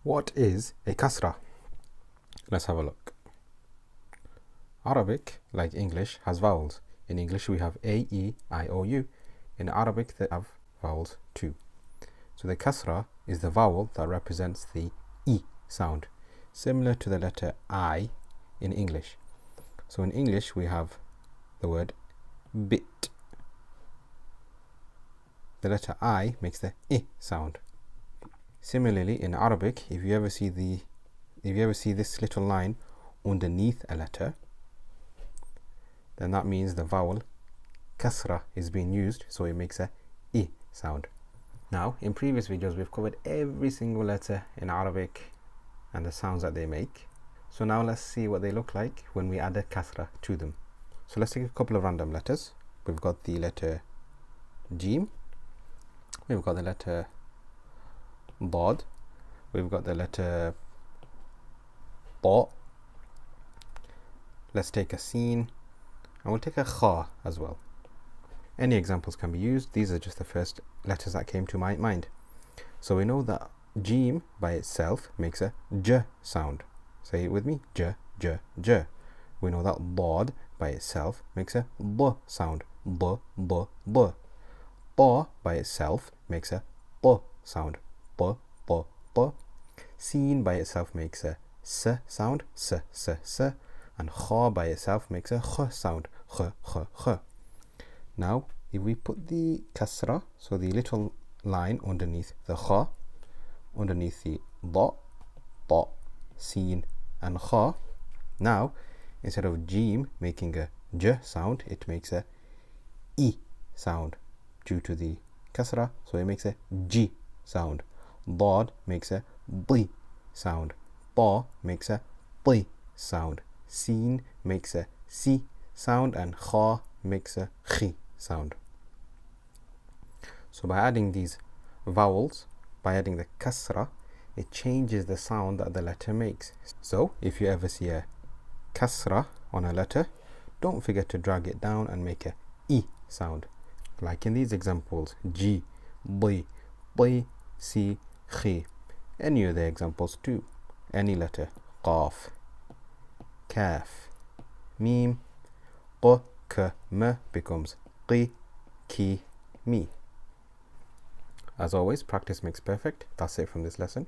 What is a kasrah? Let's have a look. Arabic, like English, has vowels. In English we have A, E, I, O, U. In Arabic they have vowels too. So the kasrah is the vowel that represents the E sound, similar to the letter I in English. So in English we have the word bit. The letter I makes the I sound. Similarly, in Arabic, if you ever see this little line underneath a letter, then that means the vowel kasrah is being used, so it makes a I sound. Now, in previous videos, we've covered every single letter in Arabic and the sounds that they make. So now let's see what they look like when we add a kasrah to them. So let's take a couple of random letters. We've got the letter Jim. We've got the letter Dad. We've got the letter Ta. Let's take a Sin, and we'll take a Kha as well. Any examples can be used. These are just the first letters that came to my mind. So we know that Jim by itself makes a J sound. Say it with me. J, J, J. We know that Dad by itself makes a B sound. B, B, B. Ta by itself makes a T sound. B, B, B. Sin by itself makes a S sound. S, S, S. And Kha by itself makes a Kh sound. Kh, Kh, Kh. Now, if we put the kasrah, so the little line underneath the Kha, underneath the Da, Ta, Sin, and Kha, now, instead of Jim making a J sound, it makes a I sound due to the kasrah, so it makes a G sound. Dad makes a B sound. Ta makes a T sound. Sin makes a C sound, and Kha makes a Khi sound. So by adding these vowels, by adding the kasrah, it changes the sound that the letter makes. So if you ever see a kasrah on a letter, don't forget to drag it down and make a I sound. Like in these examples, G, B, B, C, Khi. Any other examples too. Any letter, Qaf, Kaf, Mim, Q, K, M becomes Qi, Ki, Mi. As always, practice makes perfect. That's it from this lesson.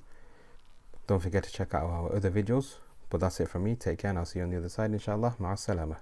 Don't forget to check out our other videos. But that's it from me. Take care and I'll see you on the other side, inshallah. Ma'as salama.